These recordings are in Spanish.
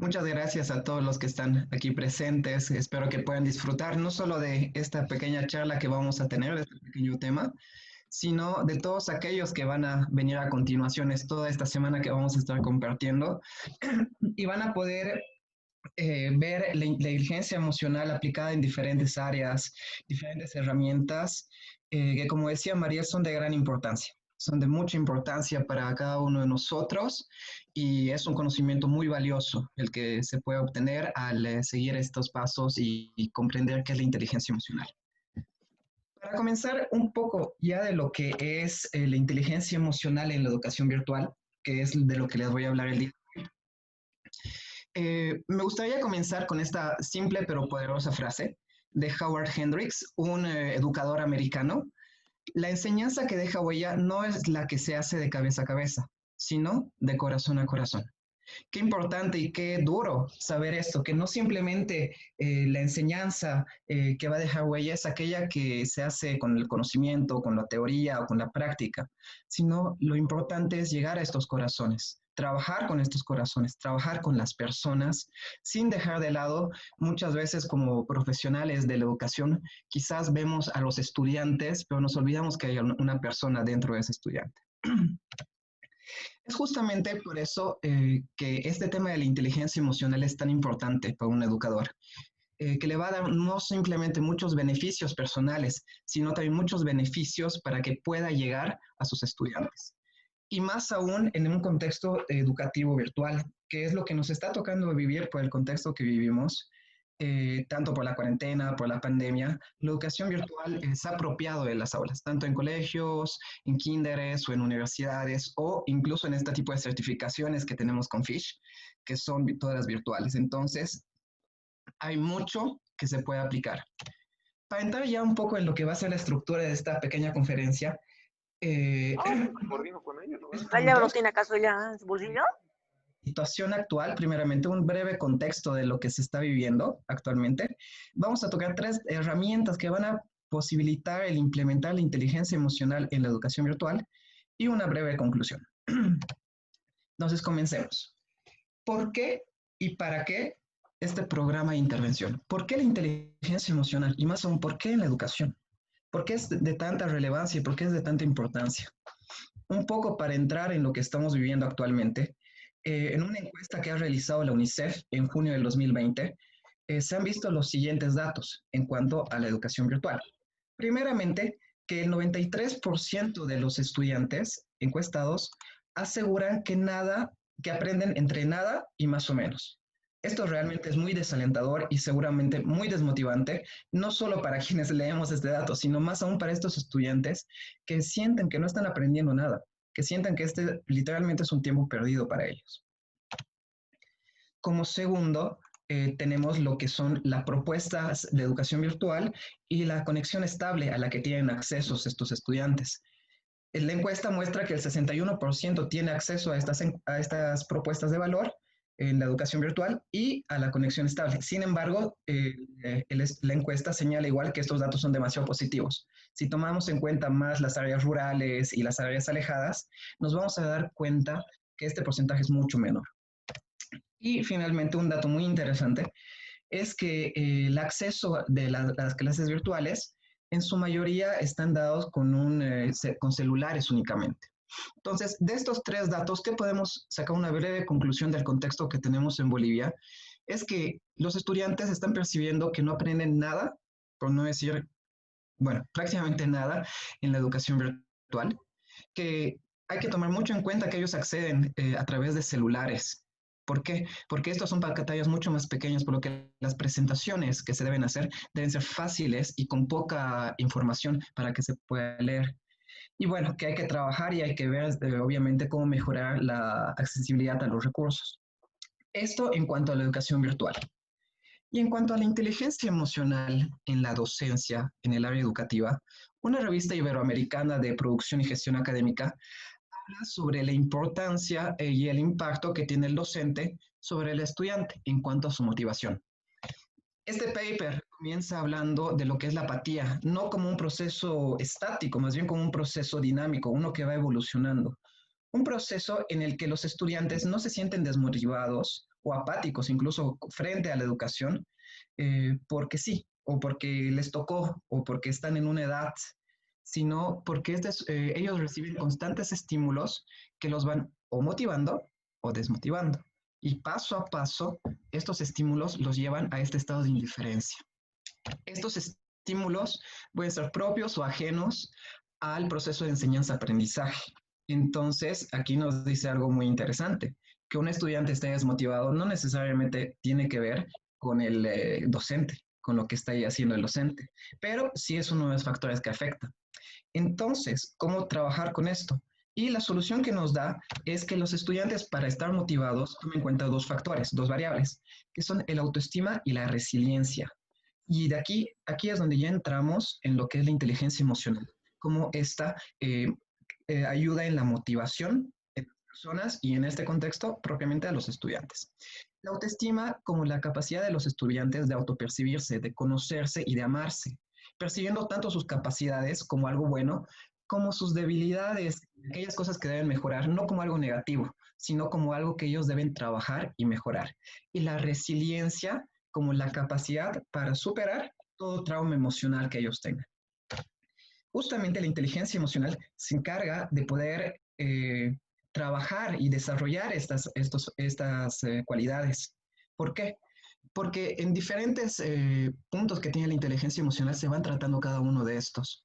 Muchas gracias a todos los que están aquí presentes. Espero que puedan disfrutar no solo de esta pequeña charla que vamos a tener, de este pequeño tema, sino de todos aquellos que van a venir a continuación. Es toda esta semana que vamos a estar compartiendo y van a poder ver la inteligencia emocional aplicada en diferentes áreas, diferentes herramientas, que como decía María, son de gran importancia. Son de mucha importancia para cada uno de nosotros y es un conocimiento muy valioso el que se puede obtener al seguir estos pasos y comprender qué es la inteligencia emocional. Para comenzar un poco ya de lo que es la inteligencia emocional en la educación virtual, que es de lo que les voy a hablar el día. Me gustaría comenzar con esta simple pero poderosa frase de Howard Hendricks, un educador americano. La enseñanza que deja huella no es la que se hace de cabeza a cabeza, sino de corazón a corazón. Qué importante y qué duro saber esto, que no simplemente la enseñanza que va a dejar huella es aquella que se hace con el conocimiento, con la teoría o con la práctica, sino lo importante es llegar a estos corazones, trabajar con estos corazones, trabajar con las personas, sin dejar de lado, muchas veces como profesionales de la educación, quizás vemos a los estudiantes, pero nos olvidamos que hay una persona dentro de ese estudiante. Es justamente por eso que este tema de la inteligencia emocional es tan importante para un educador, que le va a dar no simplemente muchos beneficios personales, sino también muchos beneficios para que pueda llegar a sus estudiantes. Y más aún en un contexto educativo virtual, que es lo que nos está tocando vivir por el contexto que vivimos, tanto por la cuarentena, por la pandemia. La educación virtual se ha apropiado de las aulas, tanto en colegios, en kinderes o en universidades, o incluso en este tipo de certificaciones que tenemos con Fish, que son todas virtuales. Entonces, hay mucho que se puede aplicar. Para entrar ya un poco en lo que va a ser la estructura de esta pequeña conferencia, tres ¿Ella no puntos. tiene acaso ya en su bolsillo? Situación actual, primeramente un breve contexto de lo que se está viviendo actualmente. Vamos a tocar tres herramientas que van a posibilitar el implementar la inteligencia emocional en la educación virtual y una breve conclusión. Entonces, comencemos. ¿Por qué y para qué este programa de intervención? ¿Por qué la inteligencia emocional? Y más aún, ¿por qué en la educación? ¿Por qué es de tanta relevancia y por qué es de tanta importancia? Un poco para entrar en lo que estamos viviendo actualmente, en una encuesta que ha realizado la UNICEF en junio del 2020, se han visto los siguientes datos en cuanto a la educación virtual. Primeramente, que el 93% de los estudiantes encuestados aseguran que aprenden entre nada y más o menos. Esto realmente es muy desalentador y seguramente muy desmotivante, no solo para quienes leemos este dato, sino más aún para estos estudiantes que sienten que no están aprendiendo nada, que sientan que este literalmente es un tiempo perdido para ellos. Como segundo, tenemos lo que son las propuestas de educación virtual y la conexión estable a la que tienen acceso estos estudiantes. La encuesta muestra que el 61% tiene acceso a estas propuestas de valor en la educación virtual y a la conexión estable. Sin embargo, la encuesta señala igual que estos datos son demasiado positivos. Si tomamos en cuenta más las áreas rurales y las áreas alejadas, nos vamos a dar cuenta que este porcentaje es mucho menor. Y finalmente, un dato muy interesante es que el acceso de las clases virtuales en su mayoría están dados con celulares únicamente. Entonces, de estos tres datos, ¿qué podemos sacar una breve conclusión del contexto que tenemos en Bolivia? Es que los estudiantes están percibiendo que no aprenden nada, por no decir, bueno, prácticamente nada en la educación virtual, que hay que tomar mucho en cuenta que ellos acceden a través de celulares. ¿Por qué? Porque estos son pantallas mucho más pequeñas, por lo que las presentaciones que se deben hacer deben ser fáciles y con poca información para que se pueda leer. Y bueno, que hay que trabajar y hay que ver, obviamente, cómo mejorar la accesibilidad a los recursos. Esto en cuanto a la educación virtual. Y en cuanto a la inteligencia emocional en la docencia, en el área educativa, una revista iberoamericana de producción y gestión académica habla sobre la importancia y el impacto que tiene el docente sobre el estudiante en cuanto a su motivación. Este paper comienza hablando de lo que es la apatía, no como un proceso estático, más bien como un proceso dinámico, uno que va evolucionando. Un proceso en el que los estudiantes no se sienten desmotivados o apáticos incluso frente a la educación, porque sí, o porque les tocó, o porque están en una edad, sino porque ellos reciben constantes estímulos que los van o motivando o desmotivando. Y paso a paso, estos estímulos los llevan a este estado de indiferencia. Estos estímulos pueden ser propios o ajenos al proceso de enseñanza-aprendizaje. Entonces, aquí nos dice algo muy interesante, que un estudiante esté desmotivado no necesariamente tiene que ver con el docente, con lo que está ahí haciendo el docente, pero sí es uno de los factores que afecta. Entonces, ¿cómo trabajar con esto? Y la solución que nos da es que los estudiantes, para estar motivados, tomen en cuenta dos factores, dos variables, que son el autoestima y la resiliencia. Y de aquí es donde ya entramos en lo que es la inteligencia emocional, como esta ayuda en la motivación de las personas y en este contexto propiamente a los estudiantes. La autoestima como la capacidad de los estudiantes de autopercibirse, de conocerse y de amarse, percibiendo tanto sus capacidades como algo bueno, como sus debilidades, aquellas cosas que deben mejorar, no como algo negativo, sino como algo que ellos deben trabajar y mejorar. Y la resiliencia como la capacidad para superar todo trauma emocional que ellos tengan. Justamente la inteligencia emocional se encarga de poder trabajar y desarrollar estas cualidades. ¿Por qué? Porque en diferentes puntos que tiene la inteligencia emocional se van tratando cada uno de estos.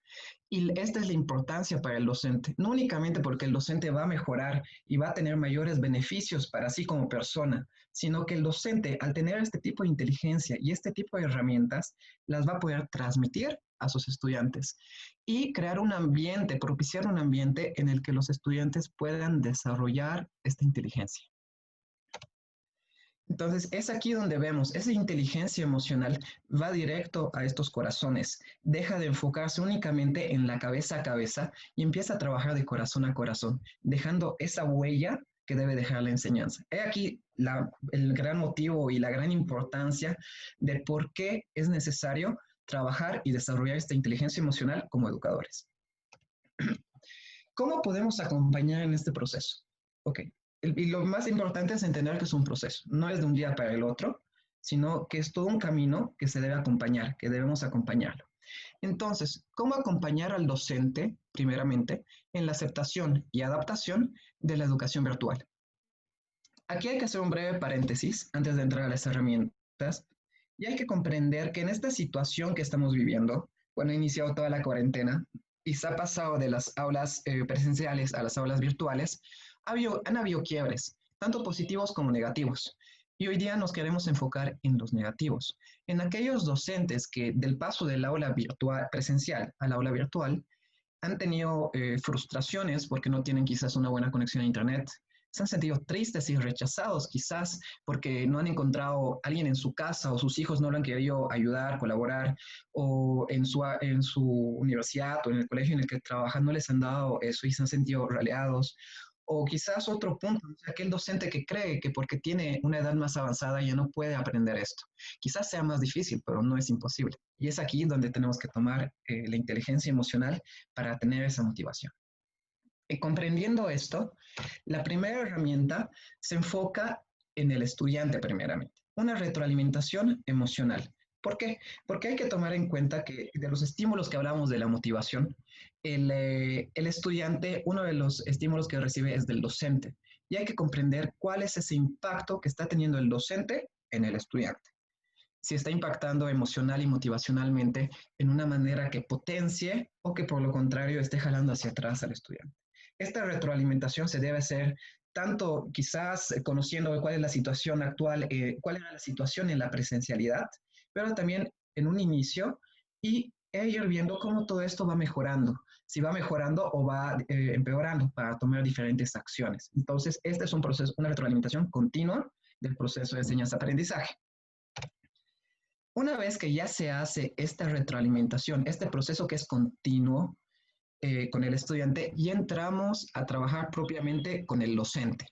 Y esta es la importancia para el docente, no únicamente porque el docente va a mejorar y va a tener mayores beneficios para sí como persona, sino que el docente, al tener este tipo de inteligencia y este tipo de herramientas, las va a poder transmitir a sus estudiantes y crear un ambiente, propiciar un ambiente en el que los estudiantes puedan desarrollar esta inteligencia. Entonces, es aquí donde vemos, esa inteligencia emocional va directo a estos corazones, deja de enfocarse únicamente en la cabeza a cabeza y empieza a trabajar de corazón a corazón, dejando esa huella que debe dejar la enseñanza. He aquí el gran motivo y la gran importancia de por qué es necesario trabajar y desarrollar esta inteligencia emocional como educadores. ¿Cómo podemos acompañar en este proceso? Ok, y lo más importante es entender que es un proceso, no es de un día para el otro, sino que es todo un camino que se debe acompañar, que debemos acompañarlo. Entonces, ¿cómo acompañar al docente, primeramente, en la aceptación y adaptación de la educación virtual? Aquí hay que hacer un breve paréntesis antes de entrar a las herramientas y hay que comprender que en esta situación que estamos viviendo, bueno, ha iniciado toda la cuarentena y se ha pasado de las aulas presenciales a las aulas virtuales, han habido quiebres, tanto positivos como negativos. Y hoy día nos queremos enfocar en los negativos, en aquellos docentes que del paso del aula virtual, presencial al aula virtual han tenido frustraciones porque no tienen quizás una buena conexión a Internet, se han sentido tristes y rechazados quizás porque no han encontrado a alguien en su casa o sus hijos no lo han querido ayudar, colaborar, o en su universidad o en el colegio en el que trabajan no les han dado eso y se han sentido raleados. O quizás otro punto, aquel docente que cree que porque tiene una edad más avanzada ya no puede aprender esto. Quizás sea más difícil, pero no es imposible. Y es aquí donde tenemos que tomar la inteligencia emocional para tener esa motivación. Y comprendiendo esto, la primera herramienta se enfoca en el estudiante primeramente, una retroalimentación emocional. ¿Por qué? Porque hay que tomar en cuenta que de los estímulos que hablamos de la motivación, el estudiante, uno de los estímulos que recibe es del docente y hay que comprender cuál es ese impacto que está teniendo el docente en el estudiante. Si está impactando emocional y motivacionalmente en una manera que potencie o que por lo contrario esté jalando hacia atrás al estudiante. Esta retroalimentación se debe hacer tanto quizás conociendo cuál es la situación actual, cuál era la situación en la presencialidad, pero también en un inicio y ir viendo cómo todo esto va mejorando, si va mejorando o va empeorando para tomar diferentes acciones. Entonces, este es un proceso, una retroalimentación continua del proceso de enseñanza-aprendizaje. Una vez que ya se hace esta retroalimentación, este proceso que es continuo con el estudiante, y entramos a trabajar propiamente con el docente,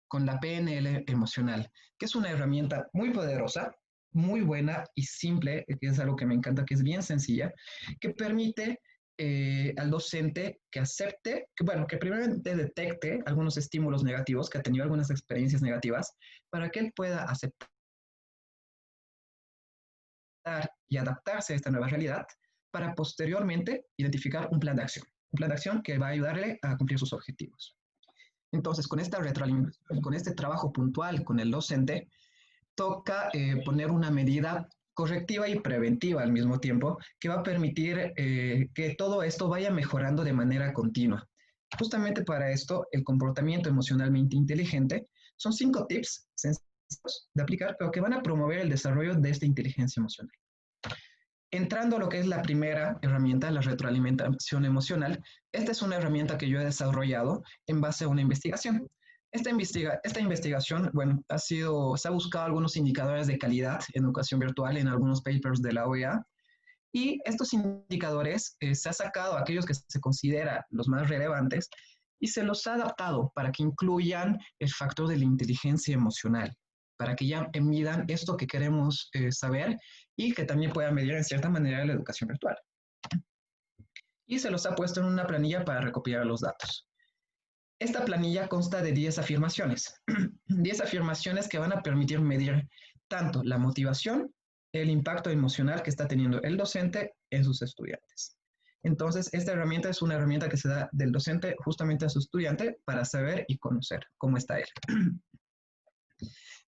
con la PNL emocional, que es una herramienta muy poderosa, muy buena y simple, que es algo que me encanta, que es bien sencilla, que permite al docente que acepte, que primeramente detecte algunos estímulos negativos, que ha tenido algunas experiencias negativas, para que él pueda aceptar y adaptarse a esta nueva realidad, para posteriormente identificar un plan de acción que va a ayudarle a cumplir sus objetivos. Entonces, con esta retroalimentación, con este trabajo puntual con el docente, toca poner una medida correctiva y preventiva al mismo tiempo que va a permitir que todo esto vaya mejorando de manera continua. Justamente para esto, el comportamiento emocionalmente inteligente son 5 tips sencillos de aplicar, pero que van a promover el desarrollo de esta inteligencia emocional. Entrando a lo que es la primera herramienta, la retroalimentación emocional, esta es una herramienta que yo he desarrollado en base a una investigación. Esta investigación, bueno, se ha buscado algunos indicadores de calidad en educación virtual en algunos papers de la OEA, y estos indicadores se ha sacado aquellos que se consideran los más relevantes y se los ha adaptado para que incluyan el factor de la inteligencia emocional, para que ya midan esto que queremos saber y que también puedan medir en cierta manera la educación virtual. Y se los ha puesto en una planilla para recopilar los datos. Esta planilla consta de 10 afirmaciones, 10 afirmaciones que van a permitir medir tanto la motivación, el impacto emocional que está teniendo el docente en sus estudiantes. Entonces, esta herramienta es una herramienta que se da del docente justamente a su estudiante para saber y conocer cómo está él.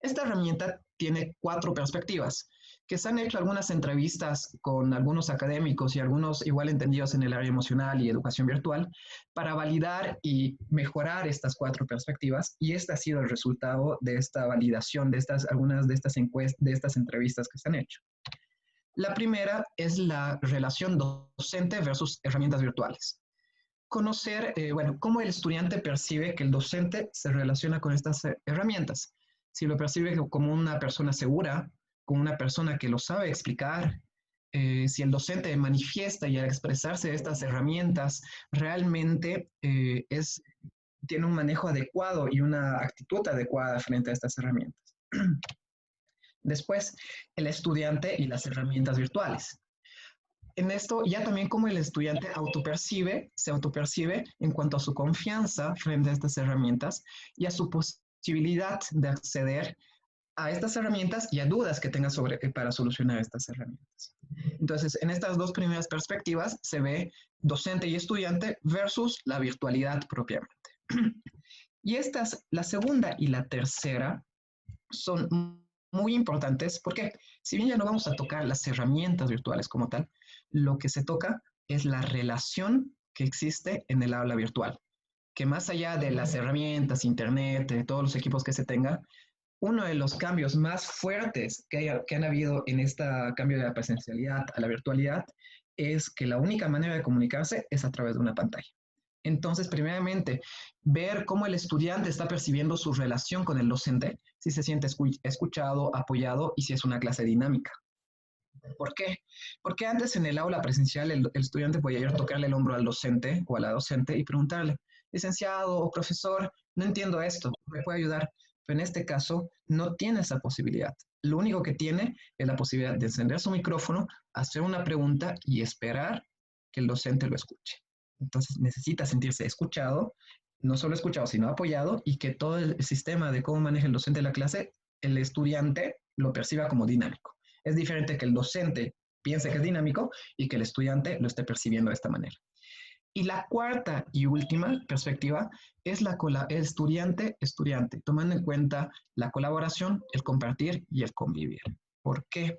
Esta herramienta tiene 4 perspectivas, que se han hecho algunas entrevistas con algunos académicos y algunos igual entendidos en el área emocional y educación virtual para validar y mejorar estas 4 perspectivas, y este ha sido el resultado de esta validación de algunas de estas encuestas, de estas entrevistas que se han hecho. La primera es la relación docente versus herramientas virtuales. Conocer, cómo el estudiante percibe que el docente se relaciona con estas herramientas. Si lo percibe como una persona segura, como una persona que lo sabe explicar, si el docente manifiesta y al expresarse de estas herramientas realmente tiene un manejo adecuado y una actitud adecuada frente a estas herramientas. Después, el estudiante y las herramientas virtuales. En esto ya también como el estudiante se autopercibe en cuanto a su confianza frente a estas herramientas y a su posibilidad de acceder a estas herramientas y a dudas que tenga para solucionar estas herramientas. Entonces, en estas dos primeras perspectivas se ve docente y estudiante versus la virtualidad propiamente. Y la segunda y la tercera, son muy importantes porque si bien ya no vamos a tocar las herramientas virtuales como tal, lo que se toca es la relación que existe en el aula virtual, que más allá de las herramientas, internet, de todos los equipos que se tenga, uno de los cambios más fuertes que han habido en este cambio de la presencialidad a la virtualidad es que la única manera de comunicarse es a través de una pantalla. Entonces, primeramente, ver cómo el estudiante está percibiendo su relación con el docente, si se siente escuchado, apoyado y si es una clase dinámica. ¿Por qué? Porque antes en el aula presencial el estudiante podía ir a tocarle el hombro al docente o a la docente y preguntarle, licenciado o profesor, no entiendo esto, ¿me puede ayudar? Pero en este caso no tiene esa posibilidad. Lo único que tiene es la posibilidad de encender su micrófono, hacer una pregunta y esperar que el docente lo escuche. Entonces necesita sentirse escuchado, no solo escuchado, sino apoyado, y que todo el sistema de cómo maneja el docente la clase, el estudiante lo perciba como dinámico. Es diferente que el docente piense que es dinámico y que el estudiante lo esté percibiendo de esta manera. Y la cuarta y última perspectiva es el estudiante, tomando en cuenta la colaboración, el compartir y el convivir. ¿Por qué?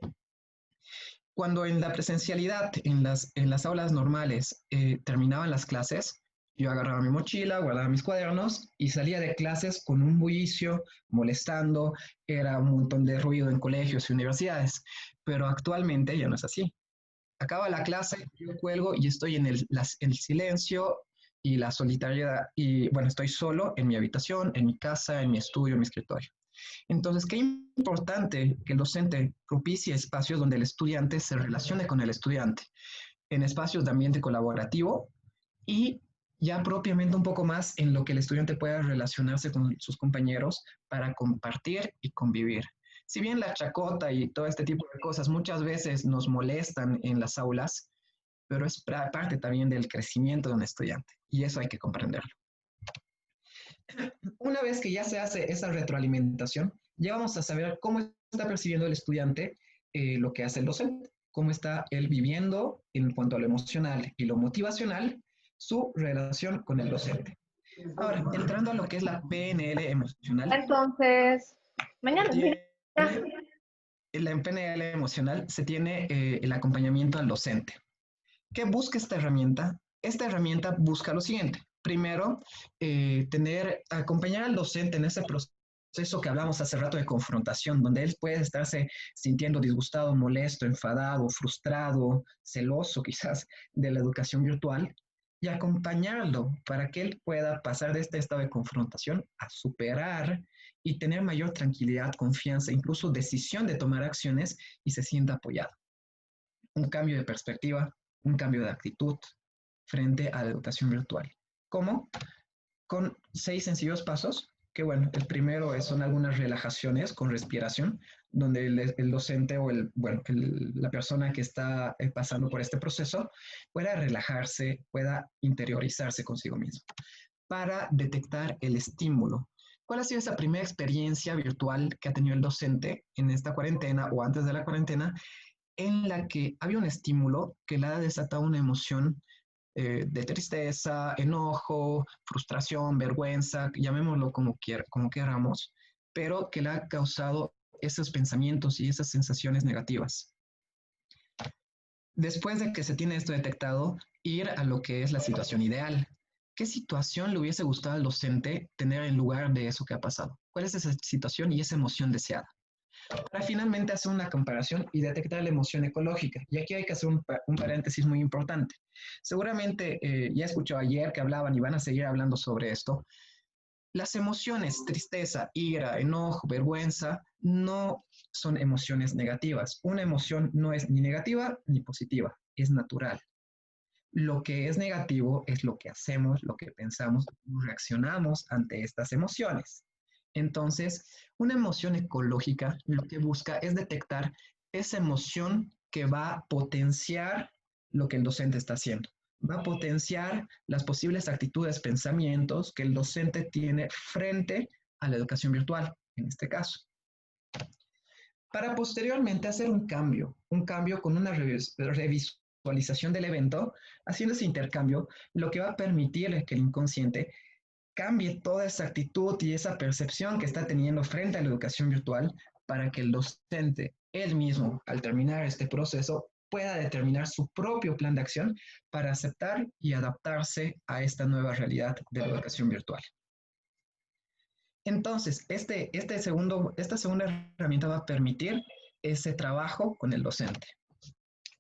Cuando en la presencialidad, en las aulas normales, terminaban las clases, yo agarraba mi mochila, guardaba mis cuadernos y salía de clases con un bullicio, molestando, era un montón de ruido en colegios y universidades, pero actualmente ya no es así. Acaba la clase, yo cuelgo y estoy en el silencio y la solitariedad, y bueno, estoy solo en mi habitación, en mi casa, en mi estudio, en mi escritorio. Entonces, qué importante que el docente propicie espacios donde el estudiante se relacione con el estudiante, en espacios de ambiente colaborativo y ya propiamente un poco más en lo que el estudiante pueda relacionarse con sus compañeros para compartir y convivir. Si bien la chacota y todo este tipo de cosas muchas veces nos molestan en las aulas, pero es parte también del crecimiento de un estudiante y eso hay que comprenderlo. Una vez que ya se hace esa retroalimentación, ya vamos a saber cómo está percibiendo el estudiante lo que hace el docente, cómo está él viviendo en cuanto a lo emocional y lo motivacional, su relación con el docente. Ahora, entrando a lo que es la PNL emocional. Entonces, mañana. Tiene, en la PNL emocional se tiene el acompañamiento al docente. ¿Qué busca esta herramienta? Esta herramienta busca lo siguiente. Primero, acompañar al docente en ese proceso que hablamos hace rato de confrontación, donde él puede estarse sintiendo disgustado, molesto, enfadado, frustrado, celoso quizás de la educación virtual, y acompañarlo para que él pueda pasar de este estado de confrontación a superar y tener mayor tranquilidad, confianza, incluso decisión de tomar acciones y se sienta apoyado. Un cambio de perspectiva, un cambio de actitud frente a la educación virtual. ¿Cómo? Con 6 sencillos pasos, que bueno, el primero son algunas relajaciones con respiración, donde el docente o la persona que está pasando por este proceso pueda relajarse, pueda interiorizarse consigo mismo, para detectar el estímulo. ¿Cuál ha sido esa primera experiencia virtual que ha tenido el docente en esta cuarentena o antes de la cuarentena en la que había un estímulo que le ha desatado una emoción de tristeza, enojo, frustración, vergüenza, llamémoslo como queramos, pero que le ha causado esos pensamientos y esas sensaciones negativas? Después de que se tiene esto detectado, ir a lo que es la situación ideal. ¿Qué situación le hubiese gustado al docente tener en lugar de eso que ha pasado? ¿Cuál es esa situación y esa emoción deseada? Para finalmente hacer una comparación y detectar la emoción ecológica. Y aquí hay que hacer un paréntesis muy importante. Seguramente ya escuchó ayer que hablaban y van a seguir hablando sobre esto. Las emociones, tristeza, ira, enojo, vergüenza, no son emociones negativas. Una emoción no es ni negativa ni positiva, es natural. Lo que es negativo es lo que hacemos, lo que pensamos, reaccionamos ante estas emociones. Entonces, una emoción ecológica lo que busca es detectar esa emoción que va a potenciar lo que el docente está haciendo. Va a potenciar las posibles actitudes, pensamientos que el docente tiene frente a la educación virtual, en este caso. Para posteriormente hacer un cambio con una revisualización del evento, haciendo ese intercambio, lo que va a permitir que el inconsciente cambie toda esa actitud y esa percepción que está teniendo frente a la educación virtual para que el docente, él mismo, al terminar este proceso, pueda determinar su propio plan de acción para aceptar y adaptarse a esta nueva realidad de la educación virtual. Entonces, esta segunda herramienta va a permitir ese trabajo con el docente.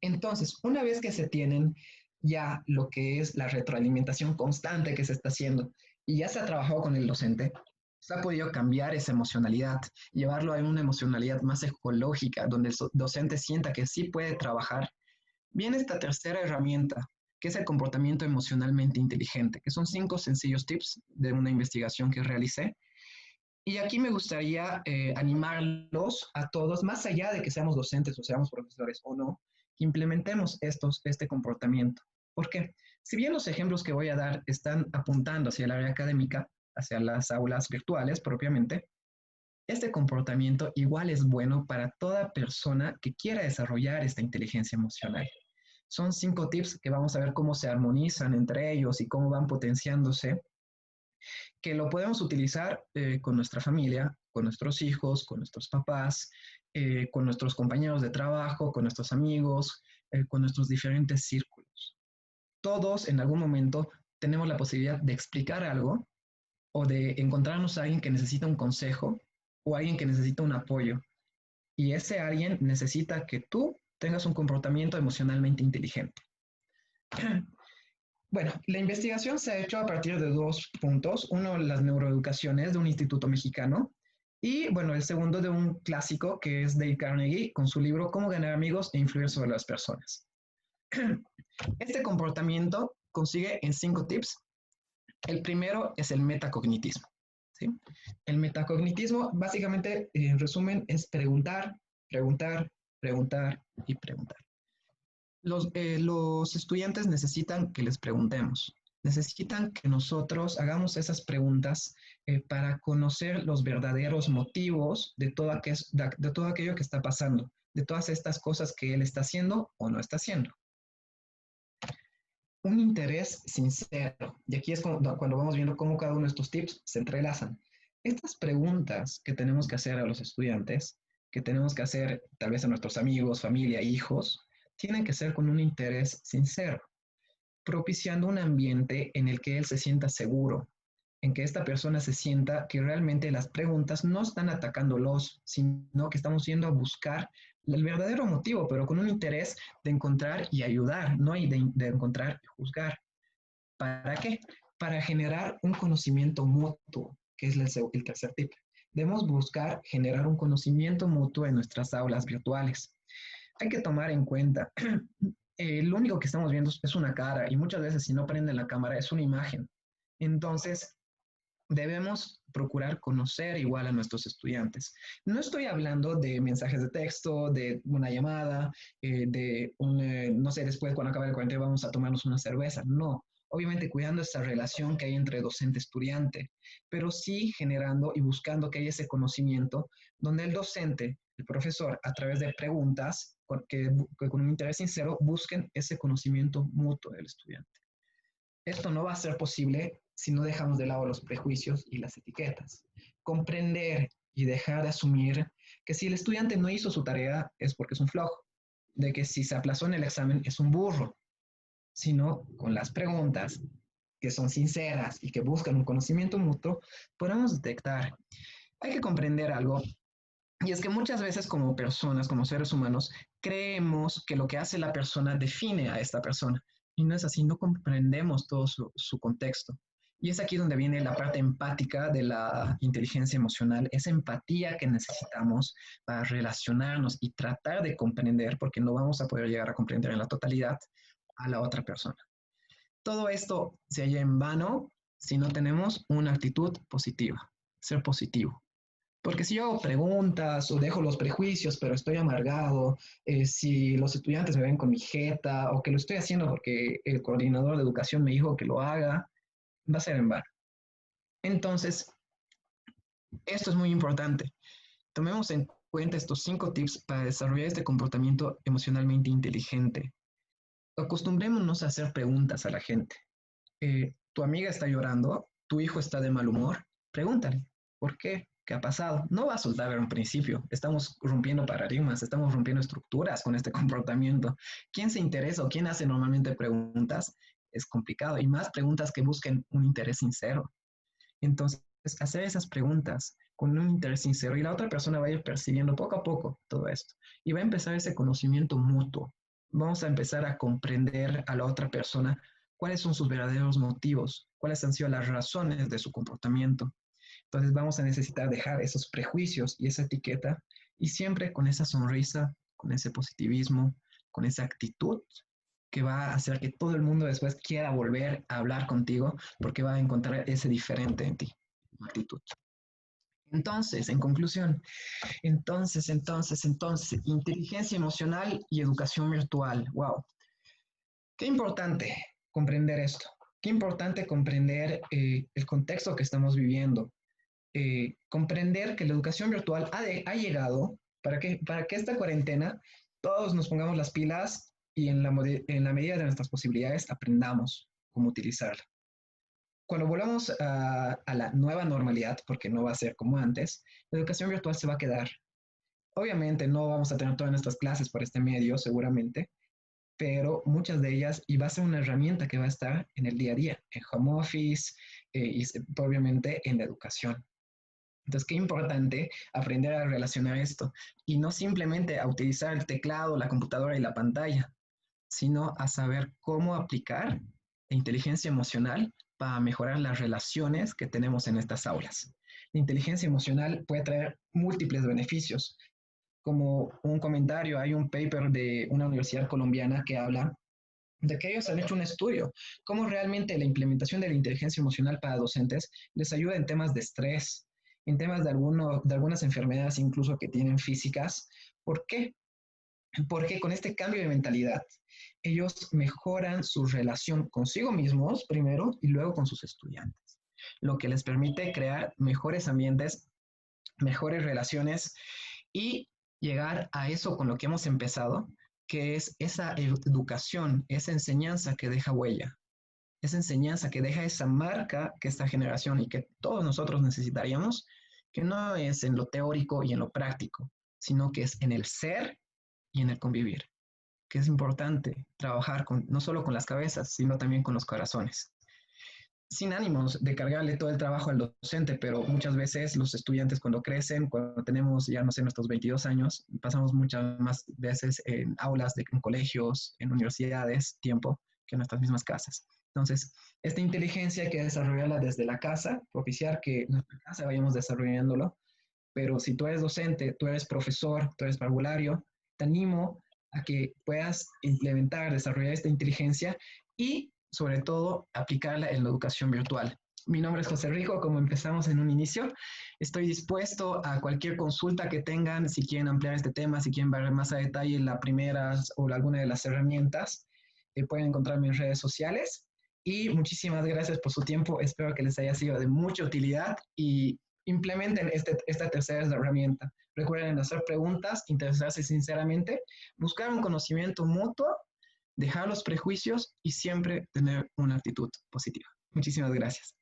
Entonces, una vez que se tienen ya lo que es la retroalimentación constante que se está haciendo y ya se ha trabajado con el docente, se ha podido cambiar esa emocionalidad, llevarlo a una emocionalidad más ecológica, donde el docente sienta que sí puede trabajar. Viene esta tercera herramienta, que es el comportamiento emocionalmente inteligente, que son 5 sencillos tips de una investigación que realicé. Y aquí me gustaría animarlos a todos, más allá de que seamos docentes o seamos profesores o no, que implementemos este comportamiento. ¿Por qué? Si bien los ejemplos que voy a dar están apuntando hacia el área académica, hacia las aulas virtuales propiamente, este comportamiento igual es bueno para toda persona que quiera desarrollar esta inteligencia emocional. Son 5 tips que vamos a ver cómo se armonizan entre ellos y cómo van potenciándose, que lo podemos utilizar con nuestra familia, con nuestros hijos, con nuestros papás, con nuestros compañeros de trabajo, con nuestros amigos, con nuestros diferentes círculos. Todos en algún momento tenemos la posibilidad de explicar algo o de encontrarnos a alguien que necesita un consejo o alguien que necesita un apoyo. Y ese alguien necesita que tú tengas un comportamiento emocionalmente inteligente. Bueno, la investigación se ha hecho a partir de 2 puntos. Uno, las neuroeducaciones de un instituto mexicano. Y bueno, el segundo de un clásico que es Dale Carnegie con su libro Cómo ganar amigos e influir sobre las personas. Este comportamiento consigue en 5 tips. El primero es el metacognitismo. ¿Sí? El metacognitismo, básicamente, en resumen, es preguntar, preguntar, preguntar y preguntar. Los estudiantes necesitan que les preguntemos, necesitan que nosotros hagamos esas preguntas para conocer los verdaderos motivos de todo aquello que está pasando, de todas estas cosas que él está haciendo o no está haciendo. Un interés sincero. Y aquí es cuando vamos viendo cómo cada uno de estos tips se entrelazan. Estas preguntas que tenemos que hacer a los estudiantes, que tenemos que hacer tal vez a nuestros amigos, familia, hijos, tienen que ser con un interés sincero, propiciando un ambiente en el que él se sienta seguro, en que esta persona se sienta que realmente las preguntas no están atacándolos, sino que estamos yendo a buscar el verdadero motivo, pero con un interés de encontrar y ayudar, no de encontrar y juzgar. ¿Para qué? Para generar un conocimiento mutuo, que es el tercer tip. Debemos buscar generar un conocimiento mutuo en nuestras aulas virtuales. Hay que tomar en cuenta, lo único que estamos viendo es una cara y muchas veces si no prenden la cámara es una imagen. Entonces, debemos procurar conocer igual a nuestros estudiantes. No estoy hablando de mensajes de texto, de una llamada, no sé, después cuando acabe el cuarentena vamos a tomarnos una cerveza. No, obviamente cuidando esa relación que hay entre docente-estudiante, pero sí generando y buscando que haya ese conocimiento donde el docente, el profesor, a través de preguntas, que con un interés sincero, busquen ese conocimiento mutuo del estudiante. Esto no va a ser posible si no dejamos de lado los prejuicios y las etiquetas. Comprender y dejar de asumir que si el estudiante no hizo su tarea es porque es un flojo, de que si se aplazó en el examen es un burro, sino con las preguntas que son sinceras y que buscan un conocimiento mutuo, podemos detectar. Hay que comprender algo, y es que muchas veces como personas, como seres humanos, creemos que lo que hace la persona define a esta persona. Y no es así, no comprendemos todo su contexto. Y es aquí donde viene la parte empática de la inteligencia emocional, esa empatía que necesitamos para relacionarnos y tratar de comprender, porque no vamos a poder llegar a comprender en la totalidad a la otra persona. Todo esto se halla en vano si no tenemos una actitud positiva, ser positivo. Porque si yo hago preguntas o dejo los prejuicios, pero estoy amargado, si los estudiantes me ven con mi jeta o que lo estoy haciendo porque el coordinador de educación me dijo que lo haga, va a ser en vano. Entonces, esto es muy importante. Tomemos en cuenta estos 5 tips para desarrollar este comportamiento emocionalmente inteligente. Acostumbrémonos a hacer preguntas a la gente. Tu amiga está llorando, tu hijo está de mal humor, pregúntale, ¿por qué? ¿Qué ha pasado? No va a soltar en un principio. Estamos rompiendo paradigmas, estamos rompiendo estructuras con este comportamiento. ¿Quién se interesa o quién hace normalmente preguntas? Es complicado y más preguntas que busquen un interés sincero. Entonces, hacer esas preguntas con un interés sincero y la otra persona va a ir percibiendo poco a poco todo esto y va a empezar ese conocimiento mutuo. Vamos a empezar a comprender a la otra persona cuáles son sus verdaderos motivos, cuáles han sido las razones de su comportamiento. Entonces vamos a necesitar dejar esos prejuicios y esa etiqueta y siempre con esa sonrisa, con ese positivismo, con esa actitud que va a hacer que todo el mundo después quiera volver a hablar contigo porque va a encontrar ese diferente en ti, actitud. Entonces, en conclusión, inteligencia emocional y educación virtual. Wow. Qué importante comprender esto. Qué importante comprender el contexto que estamos viviendo. Comprender que la educación virtual ha llegado para que esta cuarentena todos nos pongamos las pilas y en la medida de nuestras posibilidades aprendamos cómo utilizarla. Cuando volvamos a la nueva normalidad, porque no va a ser como antes, la educación virtual se va a quedar. Obviamente no vamos a tener todas nuestras clases por este medio, seguramente, pero muchas de ellas, y va a ser una herramienta que va a estar en el día a día, en home office y obviamente en la educación. Entonces, qué importante aprender a relacionar esto y no simplemente a utilizar el teclado, la computadora y la pantalla, sino a saber cómo aplicar la inteligencia emocional para mejorar las relaciones que tenemos en estas aulas. La inteligencia emocional puede traer múltiples beneficios. Como un comentario, hay un paper de una universidad colombiana que habla de que ellos han hecho un estudio, cómo realmente la implementación de la inteligencia emocional para docentes les ayuda en temas de estrés, en temas de algunas enfermedades incluso que tienen físicas. ¿Por qué? porque con este cambio de mentalidad, ellos mejoran su relación consigo mismos primero y luego con sus estudiantes, lo que les permite crear mejores ambientes, mejores relaciones y llegar a eso con lo que hemos empezado, que es esa educación, esa enseñanza que deja huella, esa enseñanza que deja esa marca que esta generación y que todos nosotros necesitaríamos, que no es en lo teórico y en lo práctico, sino que es en el ser y en el convivir, que es importante trabajar con, no solo con las cabezas, sino también con los corazones. Sin ánimos de cargarle todo el trabajo al docente, pero muchas veces los estudiantes cuando crecen, cuando tenemos ya no sé nuestros 22 años, pasamos muchas más veces en aulas, en colegios, en universidades, tiempo que en nuestras mismas casas. Entonces, esta inteligencia hay que desarrollarla desde la casa, propiciar que en nuestra casa vayamos desarrollándolo, pero si tú eres docente, tú eres profesor, tú eres parvulario, te animo a que puedas implementar, desarrollar esta inteligencia y sobre todo aplicarla en la educación virtual. Mi nombre es José Rico, como empezamos en un inicio. Estoy dispuesto a cualquier consulta que tengan, si quieren ampliar este tema, si quieren ver más a detalle la primera o alguna de las herramientas, pueden encontrarme en redes sociales. Y muchísimas gracias por su tiempo. Espero que les haya sido de mucha utilidad y implementen esta tercera herramienta. Recuerden hacer preguntas, interesarse sinceramente, buscar un conocimiento mutuo, dejar los prejuicios y siempre tener una actitud positiva. Muchísimas gracias.